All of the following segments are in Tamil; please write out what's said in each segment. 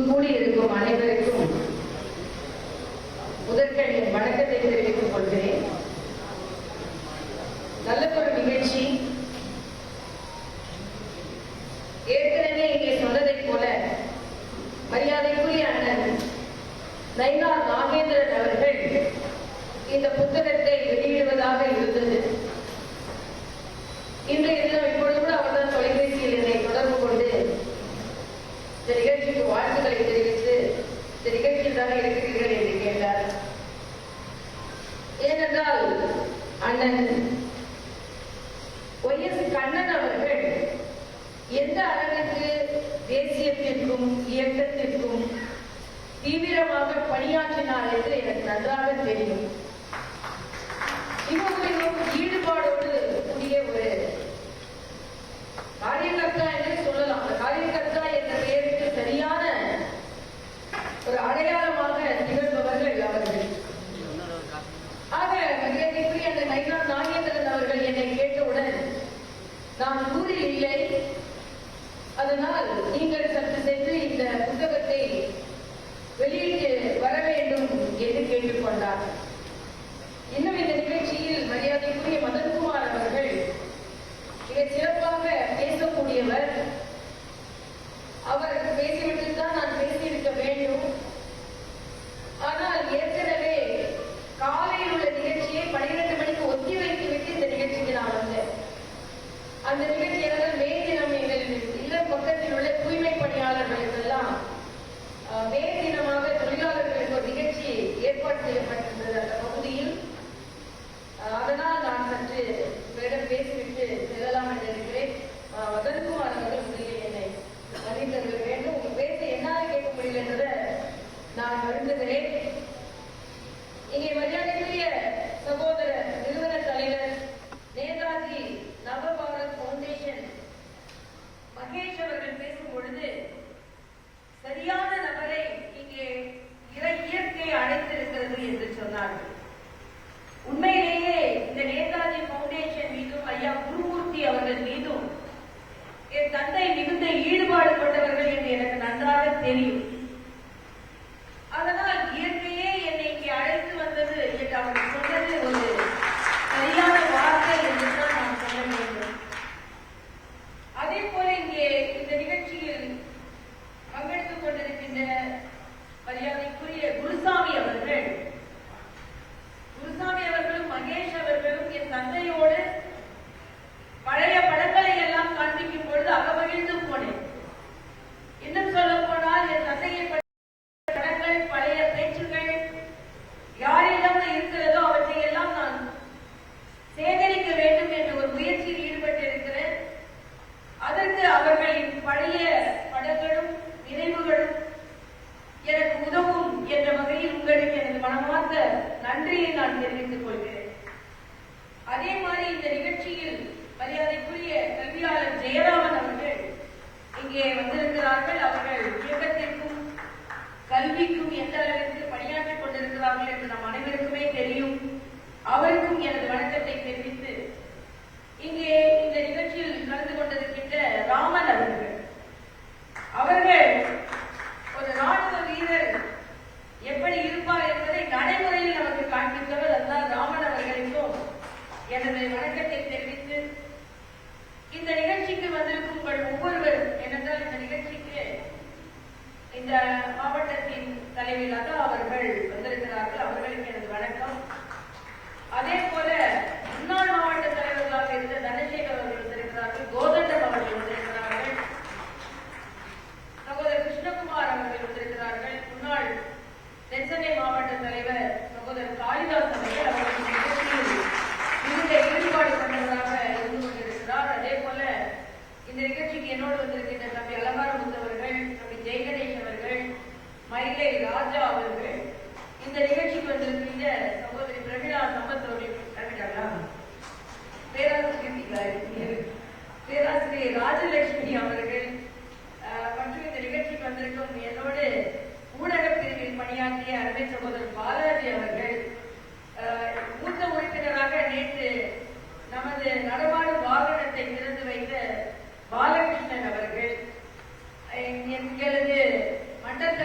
கூடியிருக்கும் அனைவருக்கும் முதற்கண் வணக்கத்தை தெரிவித்துக் கொள்கிறேன். நல்லதொரு நிகழ்ச்சி. ஏற்கனவே இங்கே சொன்னதைப் போல மரியாதைக்குரிய அண்ணன் நயினார் நாகேந்திரன் அவர்கள் இந்த புத்தகத்தை வெளியிடுவதாக இருந்தது. இன்றைய தினம் இப்பொழுது கூட அவர்தான் தொலைபேசியில் என்னை தொடர்பு கொண்டு இந்த நிகழ்ச்சிக்கு வாழ்த்துக்களை தெரிவித்து இந்த நிகழ்ச்சியில் தானே இருக்கிறீர்கள் என்று கேட்டார். ஏனென்றால் அண்ணன் ஒய்.எஸ். கண்ணன் அவர்கள் எந்த அளவிற்கு தேசியத்திற்கும் இயக்கத்திற்கும் தீவிரமாக பணியாற்றினார் என்று எனக்கு நன்றாக தெரியும். மிகவும் ஈடுபாடோடு கூடிய ஒரு காரியகர்த்தா என்று சொல்லலாம். அந்த காரியகர்த்தா என்ற பெயருக்கு சரியான ஒரு அடையாளமாக திகழ்பவர்கள் அவர்கள். ஆக மரியாதைக்குரிய அந்த நயினார் நாகேந்திரன் அவர்கள் என்னை கேட்டவுடன் நான் ஊரில் இல்லை, அதனால் நீங்கள் சற்று சென்று இந்த புத்தகத்தை வெளியிட்டு வர வேண்டும் என்று கேட்டுக்கொண்டார். இன்னும் இந்த நிகழ்ச்சியில் மரியாதைக்குரிய மதன்குமார் அவர்கள் மிக சிறப்பாக பேசக்கூடியவர். அவருக்கு பேசிவிட்டு தான் நான் பேசியிருக்க வேண்டும். ஆனால் ஏற்கனவே காலையில் உள்ள நிகழ்ச்சியை 12 மணிக்கு ஒத்தி வைத்துவிட்டு இந்த நிகழ்ச்சிக்கு நான் வந்தேன். அந்த நிகழ்ச்சியாக மே தினம் எங்கள் இல்லம் பக்கத்தில் உள்ள தூய்மை பணியாளர்களுக்கெல்லாம் மே தினமாக தொழிலாளர்களுக்கு ஒரு நிகழ்ச்சி ஏற்பாடு செய்யப்பட்டிருந்தது அந்த பகுதியில். அதனால் நான் சற்று உங்களிடம் பேசிவிட்டு செல்லலாம் என்று இருக்கிறேன். மதன்குமார் அவர்கள் முதலில் என்னை மன்னித்தருக வேண்டும். உங்க பேச என்னால் கேட்க முடியல என்பதை நான் வருந்துகிறேன். இங்கே மரியாதைக்குரிய சகோதரர் நிறுவன தலைவர் நேதாஜி நவபாரத் பவுண்டேஷன் மகேஷ் அவர்கள் பேசும் பொழுது சரியான நபரை இங்கே இயற்கை அழைத்திருக்கிறது என்று சொன்னார்கள். உண்மையிலேயே இந்த நேதாஜி பவுண்டேஷன் மீதும் ஐயா குருமூர்த்தி அவர்கள் மீதும் என் தந்தை மிகுந்த ஈடுபாடு கொண்டவர்கள் என்று எனக்கு நன்றாக தெரியும். அதனால் இயற்கையே என்னை இங்கே அழைத்து வந்தது என்று அவர்கள் சொன்னது ஒரு சரியான வார்த்தை என்றுதான் நான் சொல்ல வேண்டும். அதே போல இங்கே இந்த நிகழ்ச்சியில் பங்கெடுத்துக் கொண்டிருக்கின்ற மரியாதைக்குரிய குருசாமி அவர்களும் மகேஷ் அவர்களும் என் தந்தையோடு பழைய படங்களை எல்லாம் காண்பிக்கும் பொழுது அகமகிழ்ந்து போனேன். இன்னும் சொல்ல போனால் என் தந்தையை படங்கள், பழைய பேச்சுகள் யாரிடம் இருக்கிறதோ அவற்றை எல்லாம் நான் சேகரிக்க வேண்டும் என்ற ஒரு முயற்சியில் ஈடுபட்டிருக்கிறேன். அதற்கு அவர்களின் பழைய படங்களும் நினைவுகளும் எனக்கு உதவும் என்ற வகையில் உங்களுக்கு எனது மனமார்ந்த நன்றியை நான் தெரிவித்துக் கொள்கிறேன். அதே மாதிரி இந்த நிகழ்ச்சியில் மரியாதைக்குரிய கல்வியாளர் ஜெயராமன் அவர்கள் இங்கே வந்திருக்கிறார்கள். அவர்கள் இயக்கத்திற்கும் கல்விக்கும் எந்த அளவிற்கு பணியாற்றிக் கொண்டிருக்கிறார்கள் என்று நம் அனைவருக்குமே தெரியும். அவருக்கும் எனது வணக்கத்தை தெரிவித்து இங்கே இந்த நிகழ்ச்சியில் கலந்து கொண்டிருக்கின்ற ராமன் அவர்கள் ஒரு ராணுவ வீரர் எப்படி இருப்பார் என்பதை நடைமுறையில் நமக்கு காண்பித்தவர். அதுதான் ராமன் அவர்களுக்கும் எனது வணக்கத்தை தெரிவித்து இந்த நிகழ்ச்சிக்கு வந்திருக்கும் உங்கள் ஒவ்வொருவர் ஏனென்றால் இந்த நிகழ்ச்சிக்கு இந்த மாவட்டத்தின் தலைவி லதா அவர்கள் வந்திருக்கிறார்கள். அவர்களுக்கு எனது வணக்கம். அதே போல முன்னாள் மாவட்ட தலைவர்களாக இருந்த தனசேகர் அவர்கள் வந்திருக்கிறார்கள். கோதண்டம் அவர்கள் வந்திருக்கிறார்கள். சகோதரர் கிருஷ்ணகுமார் அவர்கள் வந்திருக்கிறார்கள். முன்னாள் தென்சென்னை மாவட்ட தலைவர் சகோதரர் காளிதாஸ் அவர்கள் அவர்கள் நிகழ்ச்சியில் மிகுந்த ஈடுபாடு கொண்டவராக இருந்து கொண்டிருக்கிறார். அதே போல இந்த நிகழ்ச்சிக்கு என்னோடு வந்திருக்கின்ற தம்பி அலங்காரமுத்து அவர்கள், தம்பி ஜெயகணேஷ் அவர்கள், மயிலை ராஜா அவர்கள், இந்த நிகழ்ச்சிக்கு வந்திருக்கின்ற சகோதரி பிரமிளா சம்பத் அவர்கள், பேராசிரியர் ராஜலட்சுமி அவர்கள் மற்றும் இந்த நிகழ்ச்சிக்கு வந்திருக்கும் என்னோடு ஊடக பிரிவில் பணியாற்றிய அருமை சகோதரர் பாலாஜி அவர்கள், மூத்த உறுப்பினராக நேற்று நமது நடமாடும் வாகனத்தை திறந்து வைத்த பாலகிருஷ்ணன் அவர்கள், எங்களது மண்டல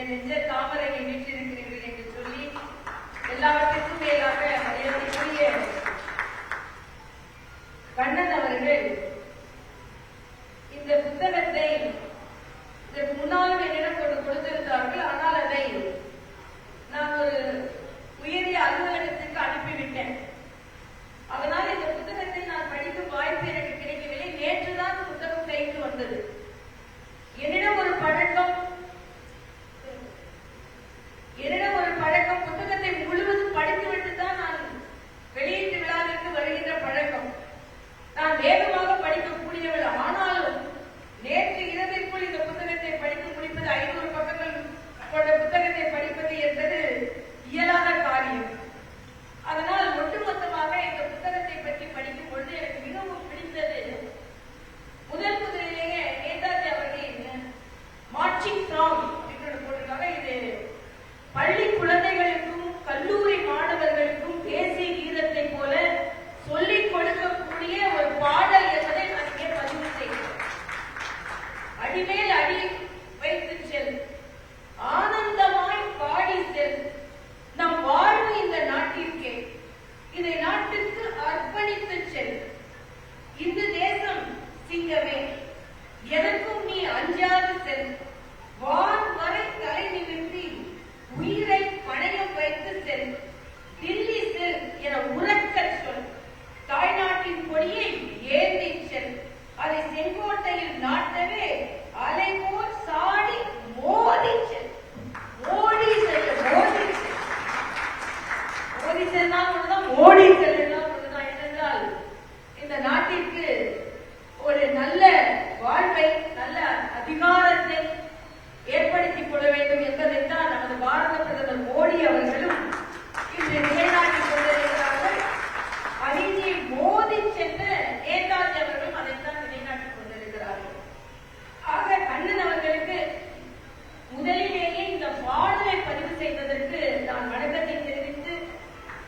நெஞ்ச தாமரையை வீற்றிருக்கிறீர்கள் என்று சொல்லி எல்லாவற்றிற்கும் மேலாக மரியாதைக்குரிய கண்ணன் அவர்கள் இந்த புத்தகத்தை இதற்கு முன்னாலும் என்னிடம் கொடுத்திருந்தார்கள். ஆனால் அதை நான் ஒரு உயரிய அலுவலகத்திற்கு அனுப்பிவிட்டேன். அதனால் இந்த புத்தகத்தை நான் படிக்கும் வாய்ப்பு எனக்கு கிடைக்கவில்லை. நேற்றுதான் புத்தகம் கைக்கு வந்தது. என்னிடம் ஒரு பழக்கம் புத்தகத்தை முழுவதும் படித்துவிட்டு தான் நான் வெளியீட்டு விழாவிற்கு வருகின்ற பழக்கம். நான் வேகமாக படிக்கக்கூடியவள். ஆனாலும் நேற்று இரவிற்குள் இந்த புத்தகத்தை படித்து முடிப்பது 500 பக்கங்கள் கொண்ட புத்தகத்தை படிப்பது என்பது இயலாத காரியம். அதனால் ஒட்டுமொத்தமாக இந்த புத்தகத்தை பற்றி படிக்கும் பொழுது எனக்கு மிகவும் பிடித்தது முதலிலேயே நேதாஜி அவர்களின் மார்ச்சிங் சாங் என்று போட்டிருக்காங்க. இது பள்ளி குழந்தைகளுக்கும் கல்லூரி மாணவர்களுக்கும் தேசிய கீதத்தை போல சொல்லிக் கொடுக்கக்கூடிய ஒரு பாடல் என்பதை நான் இங்கே பதிவு செய்கிறேன். அடிமேல் அடி வைத்து செல், ஆனந்தமாய் பாடி செல், நம் வாழ்வு இந்த நாட்டிற்கே, இதை நாட்டுக்கு அர்ப்பணித்து செல். இந்த தேசம் சிங்கமே, எனக்கும் நீ அஞ்சாது செல், வான் வரை தலை நிமிர்த்தி உயிரை பணயம் வைத்து செல், தில்லி செல் என உறக்கச் சொல், தாய்நாட்டின் கொடியை ஏந்தி செல், அதை செங்கோட்டையில் நாட்டவே அலை போல் சாடி மோதி செல். மோடி செல், மோடி செல், மோடி செல்னா ஒண்ணுதான், மோடி செல்னா ஒண்ணுதான். ஏனென்றால் இந்த நாட்டிற்கு ஒரு நல்ல வாழ்வை, நல்ல அதிகாரத்தை ஏற்படுத்திக் கொள்ள வேண்டும் என்பதைத்தான் நமது பாரத பிரதமர் மோடி அவர்களும் இன்று நிலைநாட்டிக் கொண்டிருக்கிறார்கள். அநீதியை மோதி சென்ற நேதாஜி அவர்களும் அதைத்தான் நிலைநாட்டிக் கொண்டிருக்கிறார்கள். ஆக கண்ணன் அவர்களுக்கு முதலிலேயே இந்த பாடலை பதிவு செய்வதற்கு நான் வணக்கத்தை தெரிவித்து,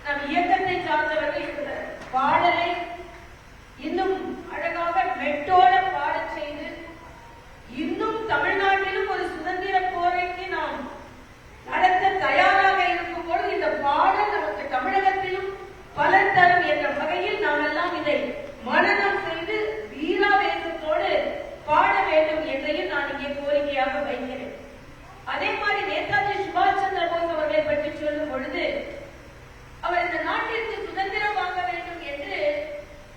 நம் இயக்கத்தை சார்ந்தவர்கள் இந்த பாடலை இன்னும் அழகாக மெட்டோட பாடச் செய்து, இன்னும் தமிழ்நாட்டிலும் ஒரு சுதந்திர போரைக்கு நாம் நடத்த தயாராக இருக்கும் போது இந்த பாடல் நமக்கு தமிழகத்திலும் பலன் தரும் என்ற வகையில் நாம் எல்லாம் இதை மனனம் செய்து வீராவேசத்தோடு பாட வேண்டும் என்றையும் நான் இங்கே கோரிக்கையாக வைக்கிறேன். அதே மாதிரி நேதாஜி சுபாஷ் சந்திர போஸ் அவர்களை பற்றி சொல்லும் பொழுது, அவர் இந்த நாட்டிற்கு சுதந்திரம் வாங்க வேண்டும் என்று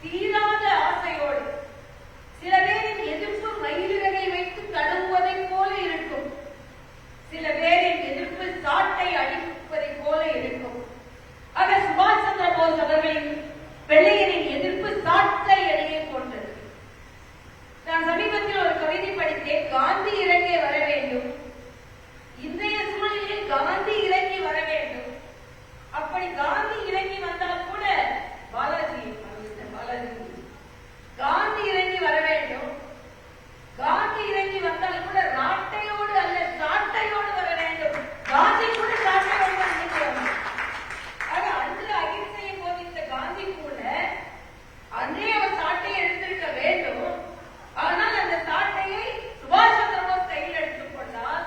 தீராத ஆசையோடு, சில பேரின் எதிர்ப்பு மயிலிறகை வைத்து தடுப்பதை போல இருக்கும், சில பேரின் எதிர்ப்பு சாட்டை அடிப்பதை போல இருக்கும். ஆக சுபாஷ் சந்திர போஸ் அவர்களின் வெள்ளையரின் எதிர்ப்பு சாட்டை அடியை போன்றது. நான் சமீபத்தில் ஒரு கவிதை படித்தேன், காந்தி இறங்கி வர வேண்டும், இன்றைய சூழலில் காந்தி இறங்கி வர வேண்டும். அப்படி காந்தி இறங்கி வந்தால் கூட பாலாஜி காந்தி இறங்கி வர வேண்டும். காந்தி இறங்கி வந்தால் கூட ராட்டையோடு அல்ல சாட்டையோடு வர வேண்டும். காந்தி கூட சாட்டையோடு தான். ஆக அன்று அகிம்சையை போதித்த காந்தி கூட அன்றே அவர் சாட்டையை எடுத்திருக்க வேண்டும். ஆனால் அந்த சாட்டையை சுபாஷ் சந்திர போஸ் கையில் எடுத்துக் கொண்டார்.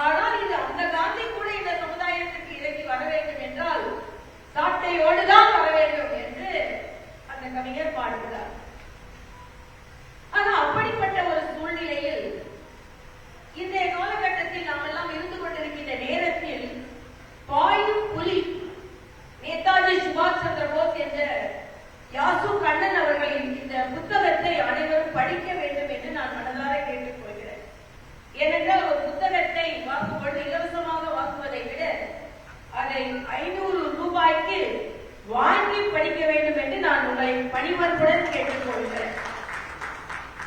ஆனால் இது அந்த காந்தி கூட இந்த சமுதாயத்திற்கு இறங்கி வர வேண்டும் என்றால் சாட்டையோடு தான் வர வேண்டும் என்று அந்த கவிஞர் பாடுகிறார். ஆனா அப்படிப்பட்ட ஒரு சூழ்நிலையில் இன்றைய காலகட்டத்தில் நாம் எல்லாம் இருந்து கொண்டிருக்கின்ற நேரத்தில் பாயும் புலி நேதாஜி சுபாஷ் சந்திர போஸ் என்ற யாசு கண்ணன் அவர்களின் இந்த புத்தகத்தை அனைவரும் படிக்க வேண்டும் என்று நான் மனதார கேட்டுக் கொள்கிறேன். ஏனென்றால் ஒரு புத்தகத்தை வாங்கும்போது இலவசமாக வாங்குவதை விட அதை 500 ரூபாய்க்கு வாங்கி படிக்க வேண்டும் என்று நான் உங்களை பணிவன்புடன் கேட்டுக் கொள்கிறேன்.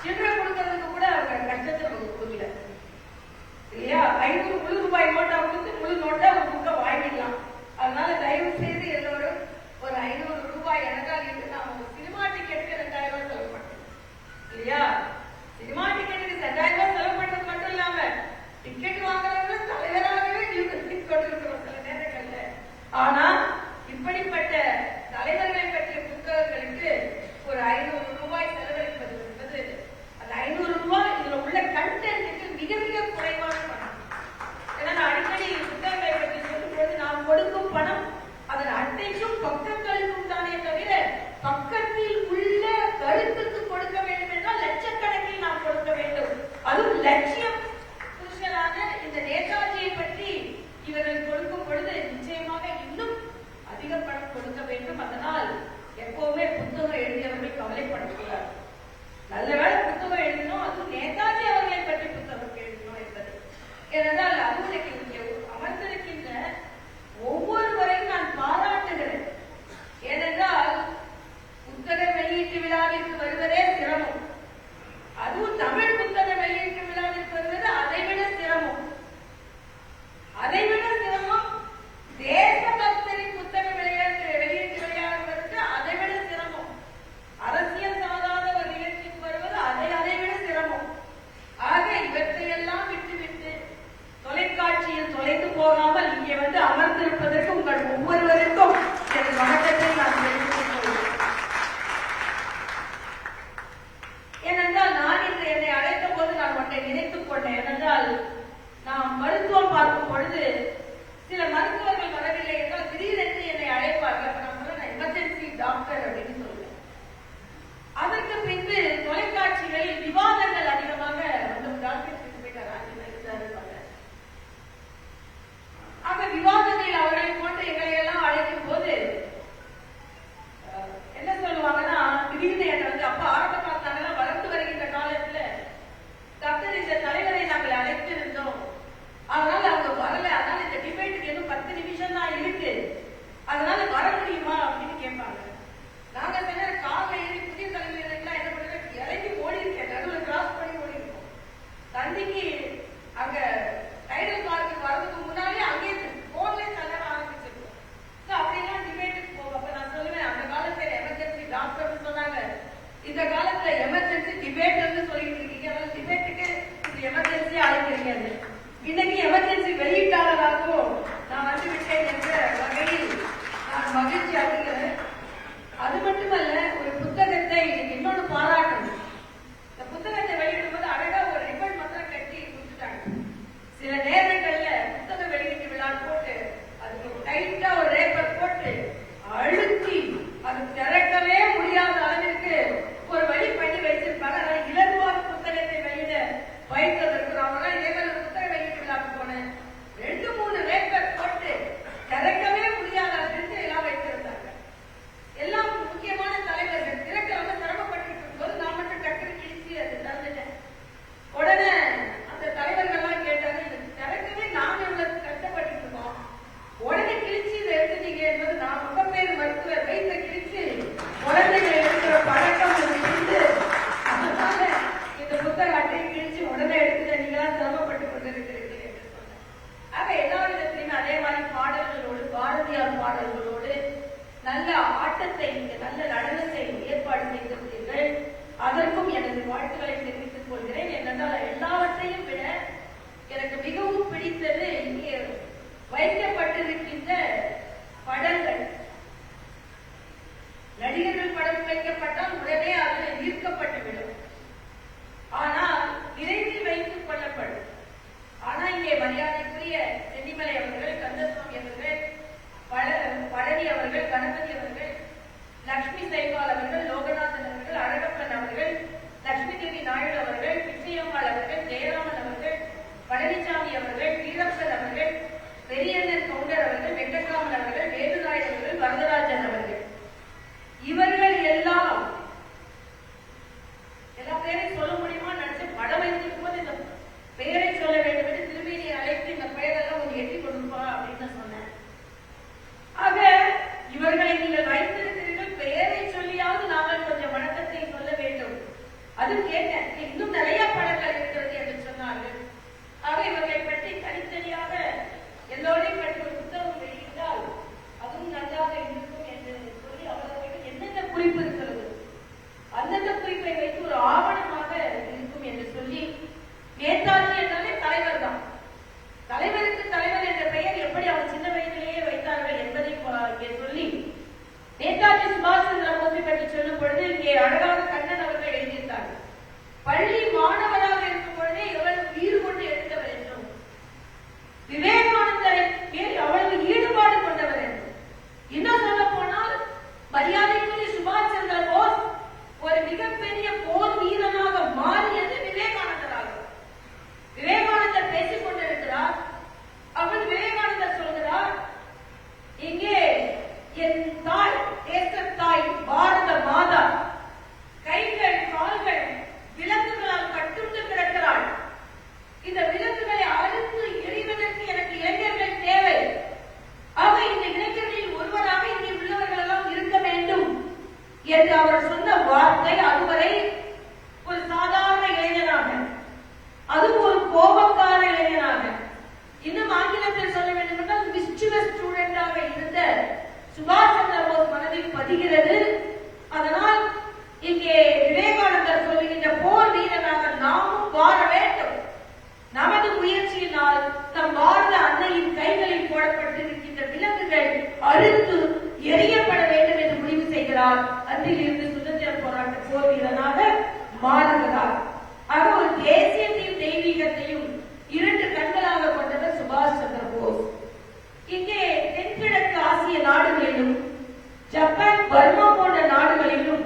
சில்லறை கொடுக்கறதுக்கு கூட அவங்க கஷ்டத்தை கொடுக்கல இல்லையா? 500 முழு ரூபாய் நோட்டா கொடுத்து முழு நோட்டா ஒரு புக்கை வாங்கிடலாம். அதனால தயவு செய்து எல்லோரும் ஒரு 500 ரூபாய் எனக்காக இருக்கு. நான் ஒரு சினிமா டிக்கெட்டுக்கு 2000 ரூபாய் செலவு பண்ணேன் இல்லையா? சினிமா டிக்கெட்டுக்கு 2000 ரூபாய் செலவு பண்ணது மட்டும் இல்லாம டிக்கெட் வாங்குறவங்க தலைவராகவே கொண்டிருக்கிறோம் சில நேரங்கள்ல. ஆனா இப்படிப்பட்ட தலைவர்களை பற்றிய புத்தகங்களுக்கு ஒரு 500 ரூபாய் செலவழிப்பது என்பது, அந்த 500 ரூபாய் இதுல உள்ள கண்டென்ட்டுக்கு மிக மிக குறைவான பணம். ஏன்னா லட்சியம் புருஷனான இந்த நேதாஜியை பற்றி இவர்கள் கொடுக்கும் பொழுது நிச்சயமாக இன்னும் அதிக பணம் கொடுக்க வேண்டும். அதனால் எப்பவுமே புத்தகம் எழுதியவர்கள் கவலைப்படக்கூடாது. நல்லவேளை புத்தகம் எழுதணும், அதுவும் நேதாஜி அவர்களை பற்றி புத்தகம் எழுதணும் என்பது. ஏனென்றால் அது இங்கே அமர்ந்திருக்கின்ற ஒவ்வொருவரையும் நான் பாராட்டுகிறேன். ஏனென்றால் புத்தக வெளியீட்டு விழாவிற்கு வருவதே சிரமம், அதுவும் தமிழ் புத்தக வெளியீட்டு விழாவிற்கு வருவது அதைவிட சிரமம். அதைவிட சிரமம் தேசபக்தரின் புத்தக வெளியீட்டு விழாவில் வருவது அதைவிட சிரமம். அரசியல் சாதாத ஒரு நிகழ்ச்சிக்கு வருவது அதைவிட சிரமம். ஆக இவற்றையெல்லாம் விட்டுவிட்டு தொலைக்காட்சியில் தொலைந்து போகாமல் இங்கே வந்து அமர்ந்திருப்பதற்கு உங்கள் ஒவ்வொருவருக்கும் என் வணக்கத்தை நான் தெரிவித்துக் கொள்கிறேன். ஏனென்றால் நான் இன்று என்னை அழைத்த போது நான் ஒன்றை நினைத்துக் கொண்டேன். ஏனென்றால் நாம் மருத்துவம் பார்க்கும் பொழுது சில மருத்துவர்கள் வரவில்லை என்றால் திடீரென்று என்னை அழைப்பார்கள். அப்ப நான் எமர்ஜென்சி டாக்டர் அப்படின்னு சொல்லுவேன். அதற்கு பின்பு தொலைக்காட்சிகளில் விவாதங்கள் அதிகமாக அந்த டாக்டர் ஆக விவாதத்தில் அவர்களை போன்ற எங்களை எல்லாம் அழைக்கும் போது என்ன சொல்லுவாங்கன்னா, திடீர்னு என்ன வந்து அப்ப ஆரம்ப காலத்தாங்க வளர்ந்து வருகின்ற காலத்துல டாக்டர் இந்த தலைவரை நாங்கள் அழைத்திருந்தோம், அதனால அவங்க வரல, அதனால இந்த டிபேட்டுக்கு இன்னும் 10 நிமிஷம் தான் இருக்கு, அதனால வர முடியுமா அப்படின்னு கேட்பாங்க. நாங்க சொன்ன காலை ஏறி புதிய தலைமையிலாம் என்ன பண்ணுறது, இறங்கி ஓடி இருக்கேன், நடுவில் கிராஸ் பண்ணி ஓடி இருக்கோம். தந்திக்கு அங்க டைடல் பார்க்கு வர்றதுக்கு முன்னாலே அங்கே போன்ல தள்ள ஆரம்பிச்சிருக்கோம். அப்படிலாம் டிபேட்டுக்கு போகும். அப்ப நான் சொல்லுவேன், அந்த காலத்துல எமர்ஜென்சி டாக்டர்னு சொன்னாங்க, இந்த காலத்துல எமர்ஜென்சி டிபேட்னு சொல்லிட்டு இருக்கீங்க, அதனால டிபேட்டுக்கு இது எமர்ஜென்சி அழைக்கிறீங்க. இன்னைக்கு எமர்ஜென்சி வெளியீட்டாளராகவும் நான் வந்து விட்டேன் என்ற வகையில் நான் மகிழ்ச்சி அடைகிறேன். அது மட்டுமல்ல, ஒரு புத்தகத்தை இன்னொன்று பாராட்டணும். இந்த புத்தகத்தை வெளியிடும் போது அழகா ஒரு ரிப்பன் மாத்திரம் கட்டி கொடுத்துட்டாங்க. சில நேரங்கள்ல புத்தக வெளியீட்டு விழா போட்டு அதுக்கு டைட்டா ஒரு ரேப்பர் போட்டு அழுத்தி அது திறக்கவே முடியாத அளவிற்கு ஒரு வழி பண்ணி வச்சிருப்பாங்க. அதனால இலகுவாக புத்தகத்தை வெளியிட வைத்ததற்கு நான் இதே மாதிரி புத்தக வெளியீட்டு விழாக்கு போனேன். 2-3 ரேப்பர் போட்டு திறக்கவே முடியாத அளவிற்கு எல்லாம் வைத்திருந்தாங்க. எல்லாம் முக்கியமான தலைவர்கள் திறக்க வந்து சிரமப்பட்டு இருக்கும் போது நான் மட்டும் டக்குனு கிழிச்சு அது திறந்துட்டேன். உடனே அந்த தலைவர்கள்லாம் கேட்டாங்க, இது திறக்கவே நாங்க எவ்வளவு கஷ்டப்பட்டு இருக்கோம், உடனே கிழிச்சு இதை எடுத்துட்டீங்க என்பது நான் முகப்பேறு மருத்துவர் வைத்த கிழிச்சு குழந்தைகள் எடுக்கிற பழக்கம் இருந்து அதனால இந்த புத்தக அட்டையை கிழிச்சு உடனே எடுத்துட்டு நீங்களாம் சிரமப்பட்டு கொண்டிருக்கிறீர்கள் என்று சொன்னேன். ஆக எல்லா விதத்திலுமே அதே மாதிரி பாடல்களோடு, பாரதியார் பாடல்களோடு நல்ல ஆட்டத்தை, நல்ல நடனத்தை ஏற்பாடு செய்திருக்கிறீர்கள். அதற்கும் எனது வாழ்த்துக்களை தெரிவித்துக் கொள்கிறேன். ஏனென்றால் எல்லாவற்றையும் விட எனக்கு மிகவும் பிடித்தது இங்கே வைக்கப்பட்டிருக்கின்ற படங்கள். நடிகர்கள் படம் வைக்கப்பட்டால் உடனே அது ஈர்க்கப்பட்டுவிடும், ஆனால் விரைவில் வைத்துக் கொள்ளப்படும். ஆனா இங்கே மரியாதைக்குரிய சென்னிமலை அவர்கள், கந்தசுவாமி அவர்கள், பழனி அவர்கள், கணபதி அவர்கள், லட்சுமி சைபால் அவர்கள், லோகநாதன் அவர்கள், அழகப்பன் அவர்கள், லட்சுமி தேவி நாயுடு அவர்கள், பிச்சையம்மாள் அவர்கள், ஜெயராமன் அவர்கள், பழனிசாமி அவர்கள், வீரப்பன் அவர்கள், பெரியண்ணன் கவுண்டர் அவர்கள், வெங்கட்ராமன் அவர்கள், வேலுநாயர் அவர்கள், வரதராஜன் அவர்கள், இவர்கள் எல்லா பேரையும் சொல்ல முடியுமா நினைச்சு படம் வைத்திருக்கும் போது இந்த பெயரை சொல்ல வேண்டும் என்று திரும்பியை அழைத்து இந்த பெயரெல்லாம் ஒரு எட்டி கொடுப்பா அப்படின்னு சொன்னேன். ஆக இவர்களை நீங்கள் வைத்திருக்கிறீர்கள், பெயரை சொல்லியாவது நாங்கள் கொஞ்சம் வணக்கத்தை சொல்ல வேண்டும். அது கேட்டேன், இன்னும் நிறைய படங்கள் இருக்கிறது என்று சொன்னார்கள். ஆக இவர்களை பற்றி தனித்தனியாக எல்லோரையும் பற்றி ஒரு புத்தகம் வெளியிட்டால் அதுவும் நன்றாக இருக்கும் என்று சொல்லி அவர்களுக்கு என்னென்ன குறிப்பு இருக்கிறது அந்தந்த குறிப்பை வைத்து ஒரு ஆவணமாக இருக்கும் என்று சொல்லி, நேதாஜி என்றாலே தலைவர் தான். தலைவருக்கு தலைவர் என்ற பெயர் எப்படி அவர் சின்ன வயதிலேயே வைத்தார்கள் என்பதை இங்கே சொல்லி, நேதாஜி சுபாஷ் சந்திர போஸை பற்றி சொல்லும் பொழுது இங்கே அழகாக கண்ணன் அவர்கள் எழுதியிருந்தார்கள். பள்ளி மாணவராக இருக்கும் பொழுதே எவ்வளவு உயிர் கொண்டு எடுத்தவர் என்றும், விவேகானந்தரை அவ்வளவு ஈடுபாடு கொண்டவர் என்றும், இன்னும் சொல்ல போனால் மரியாதைக்குரிய சுபாஷ் சந்திர போஸ் ஒரு மிகப்பெரிய போர் வீரனாக வாழ வேண்டும். நமது முயற்சியினால் நம் பாரத அன்னையின் கைகளில் போடப்பட்டிருக்கின்ற விலங்குகள் அறுத்து எரியப்பட வேண்டும் என்று முடிவு செய்கிறார். அன்றிலிருந்து சுதந்திர போராட்ட போர் வீரனாக மாறுகிறார். ஆக ஒரு தேசியத்தையும் தெய்வீகத்தையும் இரண்டு கண்களாக கொண்டவர் சுபாஷ் சந்திர போஸ். இங்கே தென்கிழக்கு ஆசிய நாடுகளிலும் ஜப்பான், பர்மா போன்ற நாடுகளிலும்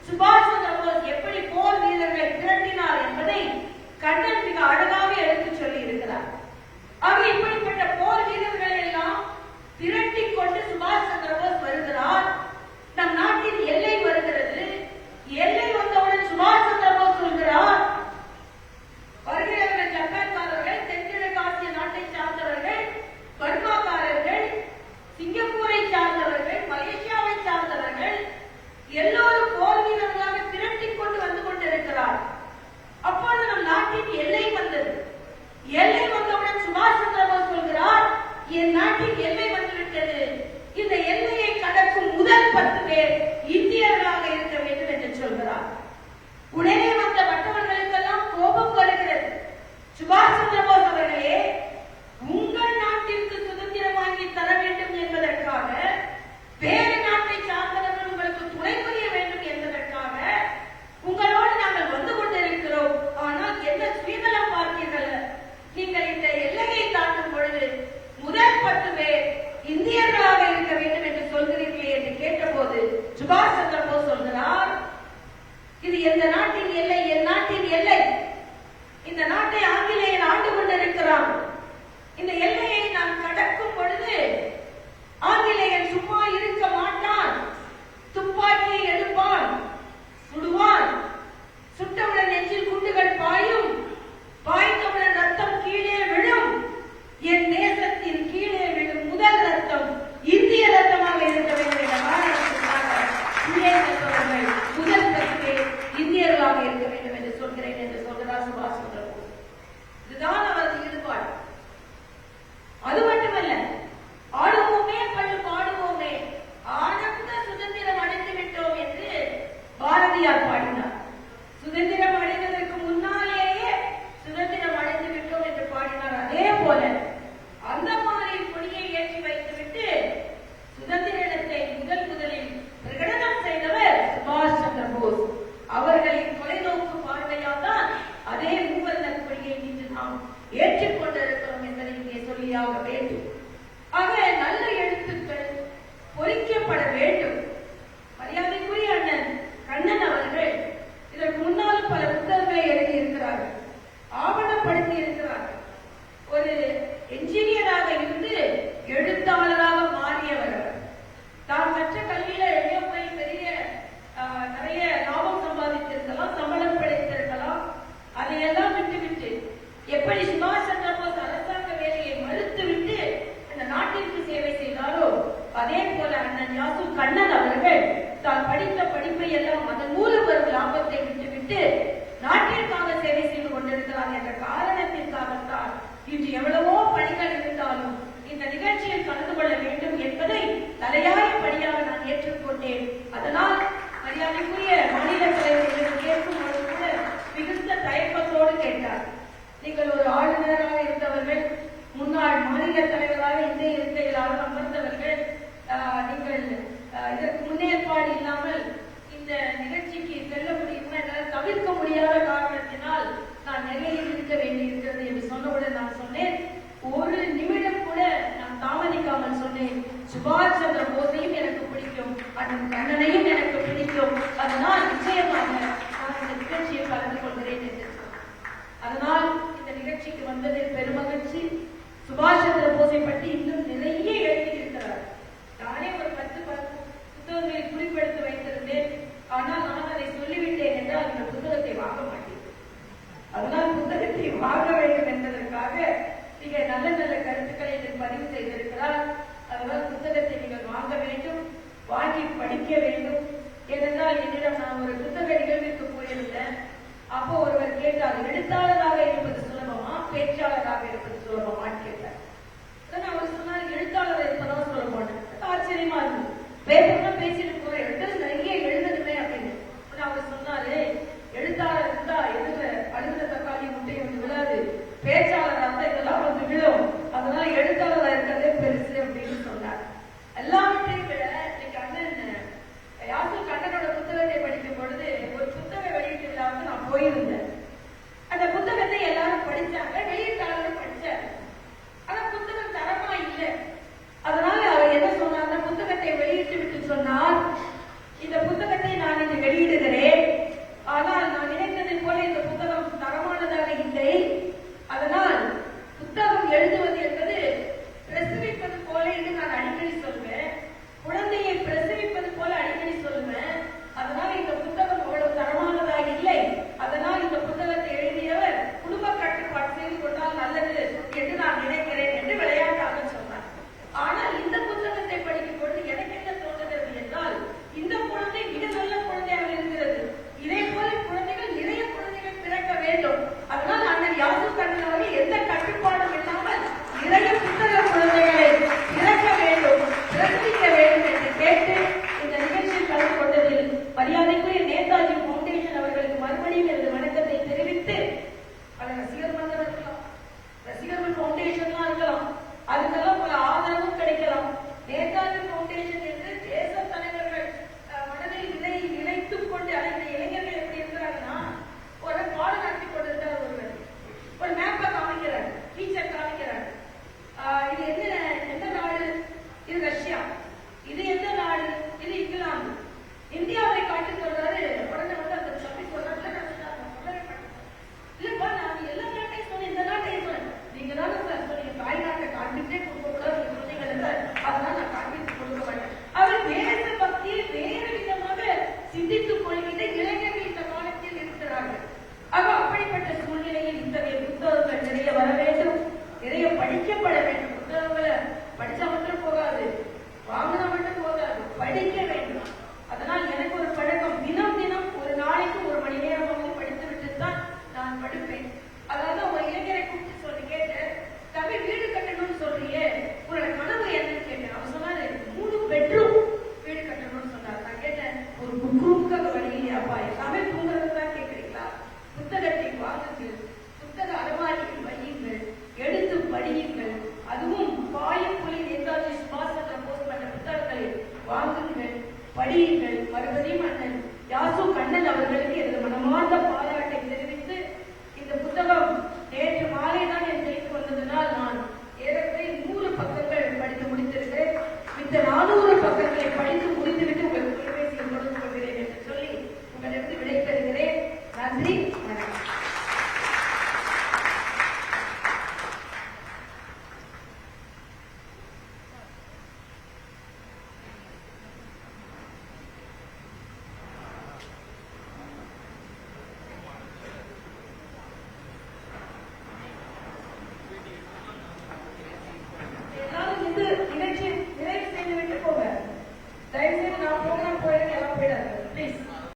சுபாஷ் சந்திர போஸ் எப்படி போர் வீரர்கள் திரட்டினார் என்பதை கண்ணன் மிக அழகாக எடுத்துச் சொல்லி இருக்கிறார். ஆக இப்படிப்பட்ட போர் வீரர்களை எல்லாம் திரட்டிக் கொண்டு சுபாஷ் சந்திர போஸ் வருகிறார். நம் நாட்டின் எல்லை வருகிறது. எல்லை வந்தவுடன் சுபாஷ் சந்திர போஸ் சொல்கிறார், வருகிறவர்கள் ஜப்பான்காரர்கள், தென்கிழக்கு ஆசிய நாட்டை சார்ந்தவர்கள், பர்மாக்காரர்கள், சிங்கப்பூரை சார்ந்தவர்கள், மலேசியாவை சார்ந்தவர்கள், எல்லோரும் போர் வீரர்களாக திரட்டிக் கொண்டு வந்து கொண்டிருக்கிறார். அப்பொழுது நம் நாட்டின் எல்லை வந்தது. எல்லை வந்தவுடன் சுபாஷ் சந்திர போஸ் சொல்கிறார், என் நாட்டின் எல்லை வந்துவிட்டது. இந்த எல்லையை கடக்கும் முதல் 10 பேர் இந்தியர்களாக இருக்க வேண்டும் என்று சொல்கிறார். உடனே வந்த மற்றவர்களுக்கெல்லாம் கோபம் வருகிறது. சுபாஷ் சந்திர போஸ் அவர்களே, உங்கள் நாட்டிற்கு சுதந்திரம் வாங்கி தர வேண்டும் என்பதற்காக, வேறு நாட்டை சார்ந்தவர்கள் உங்களுக்கு துணை புரிய வேண்டும் என்பதற்காக உங்களோடு நாங்கள் வந்து கொண்டிருக்கிறோம். ஆனால் என்ன சுயநலம் பார்த்தீர்கள்? நீங்கள் இந்த எல்லையை தாண்டும் பொழுது முதல் 10 பேர் இந்தியர்களாக இருக்க வேண்டும் என்று சொல்கிறீர்களே என்று கேட்டபோது சுபாஷ் சந்திர போஸ் சொல்கிறார், இது எந்த நாட்டின் எல்லை? என் நாட்டின் எல்லை. இந்த நாட்டை ஆங்கிலேயன் ஆண்டு கொண்டிருக்கிறான். இந்த எல்லையை நான் கடக்கும் பொழுது ஆங்கிலேயன் சும்மா இருக்க மாட்டான். துப்பாக்கியை எடுப்பான், சுடுவான். சுட்டவுடன் நெஞ்சில் குண்டுகள் பாயும். பாய்ந்தவுடன் ரத்தம் கீழே விழும். என் தேசத்தின் கீழே விழும் முதல் ரத்தம் இந்திய ரத்தமாக இருக்க வேண்டும் என்ற காரணத்திற்காக முதல் 10 பேர் இந்தியர்களாக இருக்க வேண்டும் என்று சொல்கிறேன் என்று சொல்கிறார் சுபாஷ் சந்திர போஸ். இதுதான் அவரது ஈடுபாடு. அது மட்டுமல்ல, ஆடுவோமே பள்ளு பாடுவோமே, ஆனந்த சுதந்திரம் அடைந்து விட்டோம் என்று பாரதியார் பாடினார். சுதந்திரம் அடைவதற்கு முன்னாலேயே சுதந்திரம் அடைந்து விட்டோம் என்று பாடினார். அதே போல அந்த மாதிரி கொடியை ஏற்றி வைத்துவிட்டு சுதந்திர தினத்தை முதலில் பிரகடனம் செய்தவர் சுபாஷ் சந்திர போஸ். அவர்களின் தொலைநோக்கு பார்வையால் தான் அதே மூவர்ண கொடியை இன்று நாம் ஏற்றுக்கொண்டிருக்கிறோம் என்பதை இங்கே சொல்லியாக வேண்டும். ஆக நல்ல எழுத்துக்கள் பொறிக்கப்பட வேண்டும். மரியாதைக்குரிய அண்ணன் கண்ணன் அவர்கள் இதற்கு முன்னால் பல புத்தகங்களை எழுதியிருக்கிறார்கள், ஆவணப்படுத்தி இருக்கிறார்கள். ஒரு என்ஜினியராக இருந்து எழுத்தாளராக மாறியவர். தான் கற்ற கல்வியில எங்கேயோ போய் நிறைய லாபம் சம்பாதித்திருக்கலாம், சம்பளம் படைத்திருக்கலாம். அதையெல்லாம் விட்டுவிட்டு எப்படி சுபாஷ் சந்திர போஸ் அரசாங்க வேலையை மறுத்துவிட்டு இந்த நாட்டிற்கு சேவை செய்தாரோ அதே போல அண்ணன் யாசு கண்ணன் அவர்கள் தான் படித்த படிப்பை எல்லாம் அதன் மூலம் வரும் லாபத்தை விட்டுவிட்டு நாட்டிற்காக சேவை செய்து கொண்டிருக்கிறார் என்ற காரணத்திற்காகத்தான் இன்று எவ்வளவோ பணிகள் இருந்தாலும் இந்த நிகழ்ச்சியில் கலந்து கொள்ள வேண்டும் என்பதை தலையாய படியாக நான் ஏற்றுக்கொண்டேன். அதனால் மரியாதைக்குரிய மாநில தலைவர்கள் கேட்கும் பொழுது கூட மிகுந்த தயக்கத்தோடு கேட்டார். நீங்கள் ஒரு ஆளுநராக இருந்தவர்கள், முன்னாள் மாநில தலைவராக இந்திய இருக்கைகளாக அமர்ந்தவர்கள், நீங்கள் இதற்கு முன்னேற்பாடு இல்லாமல் இந்த நிகழ்ச்சிக்கு செல்ல முடியுமா என்னால் தவிர்க்க முடியாத காரணத்தினால் நான் நிலையில் இருக்க வேண்டியிருக்கிறது என்று சொன்னவுடன் நான் சொன்னேன், ஒரு நிமிடம் கூட நான் தாமதிக்காமல் சொன்னேன், சுபாஷ் சந்திர போஸையும் எனக்கு பிடிக்கும், அண்ணன் கண்ணனையும் எனக்கு பிடிக்கும், அதனால் நிச்சயமாக நான் இந்த நிகழ்ச்சியில் கலந்து கொள்கிறேன் என்று சொன்னேன். அதனால் இந்த நிகழ்ச்சிக்கு வந்ததில் பெருமகிழ்ச்சி. சுபாஷ் சந்திர போஸை பற்றி இன்னும் நிறைய எழுதியிருக்கிறார். நானே ஒரு 10 புத்தகங்களை குறிப்பெடுத்து வைத்திருந்தேன். ஆனால் நான் அதை சொல்லிவிட்டேன் என்றால் இந்த புத்தகத்தை வாங்க மாட்டேன். அதனால் புத்தகத்தை வாங்க வேண்டும் என்பதற்காக மிக நல்ல நல்ல கருத்துக்களை இதில் பதிவு செய்திருக்கிறார். அதனால் புத்தகத்தை நீங்கள் வாங்க வேண்டும், வாங்கி படிக்க வேண்டும். ஏனென்றால் என்னிடம் நான் ஒரு புத்தக நிகழ்விற்கு போயிருந்தேன். அப்போ ஒருவர் கேட்டார், எழுத்தாளராக இருப்பது சுலபமா பேச்சாளராக இருப்பது சுலபமான்னு கேட்டார். அவர் சொன்னார், எழுத்தாளர் இருப்பதான் சுலபம். ஆச்சரியமா இருக்கு, பேப்பர்லாம் பேசிட்டு போற எழுத்து நிறைய எழுதணுமே அப்படின்னு. அவர் சொன்னாரு, எழுத்தாளர் இருந்தா எழுதுற தக்காளி நான் படுப்பேன்.